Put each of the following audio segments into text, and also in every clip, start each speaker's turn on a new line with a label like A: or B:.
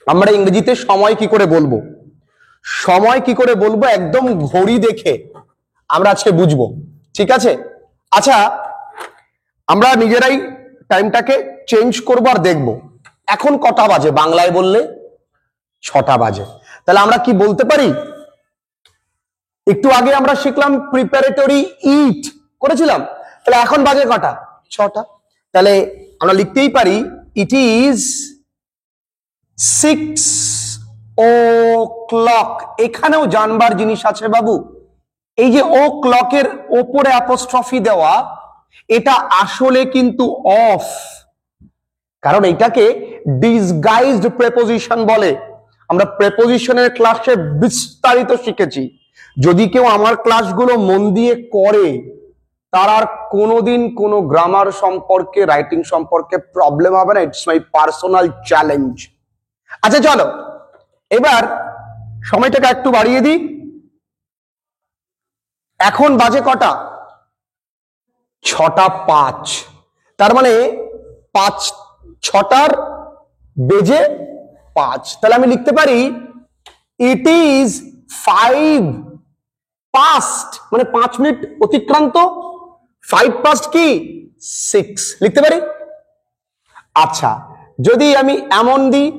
A: আমরা ইংরেজিতে সময় কি করে বলবো, সময় কি করে বলবো একদম ঘড়ি দেখে আমরা আজকে বুঝবো, ঠিক আছে? আচ্ছা, আমরা নিজেরাই টাইমটাকে চেঞ্জ করবো আর দেখবো এখন কটা বাজে। বাংলায় বললে 6টা বাজে। তাহলে আমরা কি বলতে পারি? একটু আগে আমরা শিখলাম প্রিপারেটরি ইট করেছিলাম, তাহলে এখন বাজে কটা? 6টা। তাহলে আমরা লিখতেই পারি ইট ইজ 6 o'clock। এখানেও জানবার জিনিস আছে বাবু। এই যে ও ক্লকের ওপরে অ্যাপোস্ট্রফি দেওয়া, এটা আসলে কিন্তু অফ, কারণ এটাকে ডিসগাইজড প্রেপোজিশন বলে। আমরা প্রেপোজিশনের ক্লাসে বিস্তারিত শিখেছি। যদি কেউ আমার ক্লাসগুলো মন দিয়ে করে, তার আর কোনোদিন কোনো গ্রামার সম্পর্কে, রাইটিং সম্পর্কে প্রবলেম হবে না। It's my personal challenge. আচ্ছা চলো, এবার সময়টাকে একটু বাড়িয়ে দিই। এখন বাজে কটা? 6টা 5। তার মানে 6টার বেজে 5। তাহলে আমি লিখতে পারি ইট ইজ 5 past, মানে 5 মিনিট অতিক্রান্ত। 5 past কি? 6 লিখতে পারি। আচ্ছা, যদি আমি এমন দিই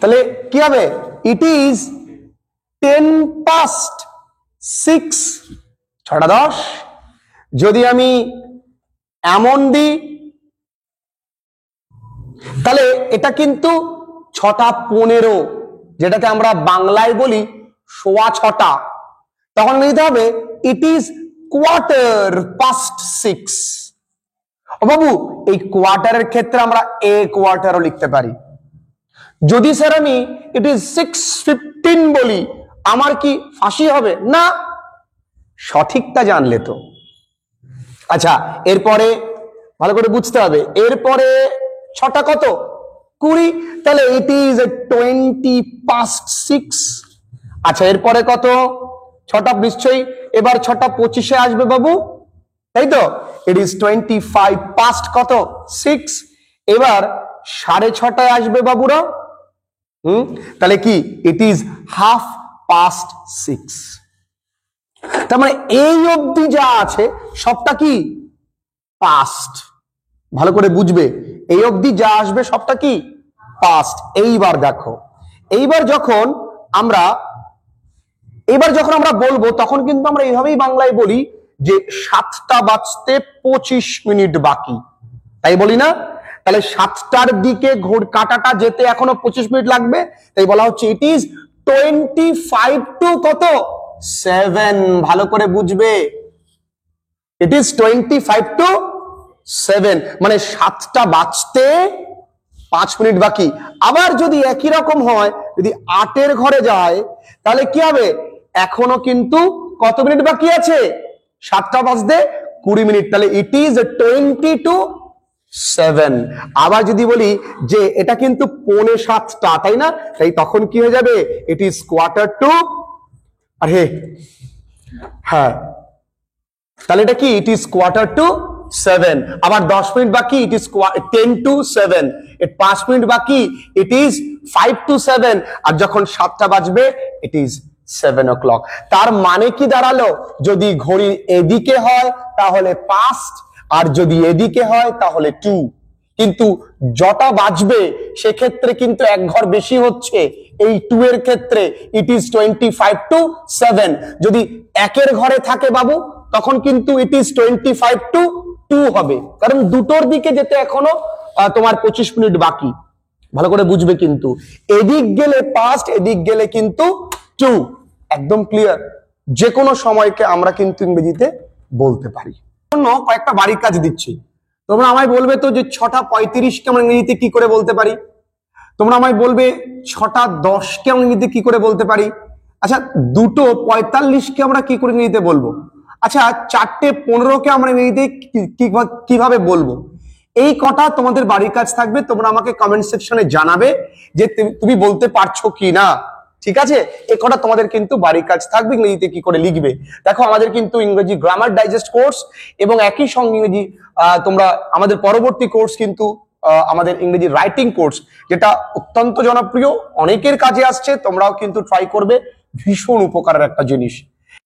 A: তাহলে কি হবে? ইট ইজ 10 past 6, 6টা 10। যদি আমি এমন দিই তাহলে এটা কিন্তু 6টা 15, যেটাকে আমরা বাংলায় বলি 6:15। তখন লিখতে হবে ইট ইজ 1/4 past 6। ও বাবু, এই কোয়ার্টারের ক্ষেত্রে আমরা এ কোয়ার্টারও লিখতে পারি। যদি স্যার আমি ইট ইজ 6:15 বলি, আমার কি ফাঁসি হবে? না, সঠিকটা জানলে তো। আচ্ছা, এরপরে ভালো করে বুঝতে হবে। এরপরে 6টা কত? 20। তাহলে ইট ইজ 20 past 6। আচ্ছা, এরপরে কত? 6টা নিশ্চয়ই এবার 6টা 25-এ আসবে বাবু, তাই তো? ইট ইজ 25 past কত? 6। এবার 6:30 আসবে বাবুরা। তাহলে কি? It is 1/2 past 6। তার মানে এই অবধি যা আছে সবটা কি? পাস্ট। ভালো করে বুঝবে, এই অবধি যা আসবে সবটা কি? পাস্ট। এইবার দেখো, এইবার যখন আমরা বলবো তখন কিন্তু আমরা এইভাবেই বাংলায় বলি যে 7টা বাজতে 25 মিনিট বাকি, তাই বলি না? তাহলে 7টার দিকে ঘড়ি কাঁটাটা যেতে এখনো 25 মিনিট লাগবে, তাই বলা হচ্ছে ইট ইজ 25 to কত? 7। ভালো করে বুঝবে, ইট ইজ 25 to 7, মানে 7টা বাজতে 5 মিনিট বাকি। আবার যদি একই রকম হয়, যদি 8-এর ঘরে যায়, তাহলে কি হবে? এখনো কিন্তু কত মিনিট বাকি আছে? 7টা বাজতে 20 মিনিট। তাহলে ইট ইজ 20 to 7। আবার যদি বলি যে এটা কিন্তু 6:45, তাই না? তাই তখন কি হয়ে যাবে? ইট ইজ 1/4 to, আরে হ্যাঁ, তাহলে এটা কি? It is 1/4 to 7। আবার 10 মিনিট বাকি, ইট ইজ 10 to 7। 5 মিনিট বাকি, ইট ইজ 5 to 7। আর যখন 7টা বাজবে, ইট ইজ 7 o'clock। তার মানে কি দাঁড়ালো? যদি ঘড়ি এদিকে হয় তাহলে পাস্ট, আর যদি এদিকে হয় তাহলে 2। কিন্তু যটা বাজবে সেক্ষেত্রে কিন্তু এক ঘর বেশি হচ্ছে। এই 2 এর ক্ষেত্রে ইট ইজ 25 to 7। যদি 1-এর ঘরে থাকে বাবু, তখন কিন্তু ইট ইজ 25 to 2 হবে, কারণ দুটোর দিকে যেতে এখনো তোমার 25 মিনিট বাকি। ভালো করে বুঝবে, কিন্তু এদিক গেলে পাস্ট, এদিক গেলে কিন্তু 2। একদম ক্লিয়ার। যে কোনো সময়কে আমরা কিন্তু ইংরেজিতে বলতে পারি। কয়েকটা বাড়ির কাজ দিচ্ছি, তোমরা আমায় বলবে তো যে 6:35-কে আমরা ইংরেজিতে কি করে বলতে পারি? তোমরা আমায় বলবে 6:10-কে আমরা ইংরেজিতে কি করে বলতে পারি? আচ্ছা, 2:45-কে আমরা কি করে ইংরেজিতে বলবো? আচ্ছা, 4:15-কে আমরা ইংরেজিতে কিভাবে বলবো? এই কটা তোমাদের বাড়ির কাজ থাকবে। তোমরা আমাকে কমেন্ট সেকশনে জানাবে যে তুমি বলতে পারছো কি না, ঠিক আছে? এই কটা তোমাদের কিন্তু বাড়ির কাজ থাকবে, ইংরেজিতে কি করে লিখবে। দেখো, আমাদের কিন্তু ইংরেজি গ্রামার ডাইজেস্ট কোর্স এবং একই সঙ্গে ইংরেজি তোমরা আমাদের পরবর্তী কোর্স কিন্তু আমাদের ইংরেজি রাইটিং কোর্স, যেটা অত্যন্ত জনপ্রিয়, অনেকের কাজে আসছে, তোমরাও কিন্তু ট্রাই করবে, ভীষণ উপকারের একটা জিনিস।